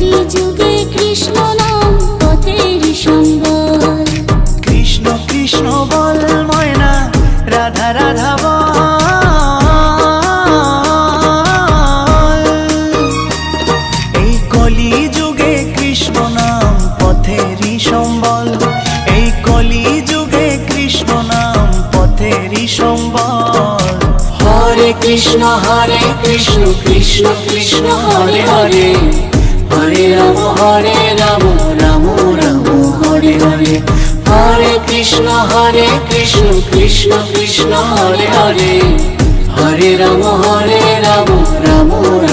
কলি যুগে কৃষ্ণ নাম পথের সম্বল। কৃষ্ণ কৃষ্ণ বল ময়না, রাধা রাধা বল। এই কলি যুগে কৃষ্ণ নাম পথেরই সম্বল। এই কলি যুগে কৃষ্ণ নাম পথেরই সম্বল। হরে কৃষ্ণ কৃষ্ণ কৃষ্ণ হরে হরে, হরে রাম রাম রাম হরে হরে। হরে কৃষ্ণ কৃষ্ণ কৃষ্ণ হরে হরে, হরে রাম রাম রাম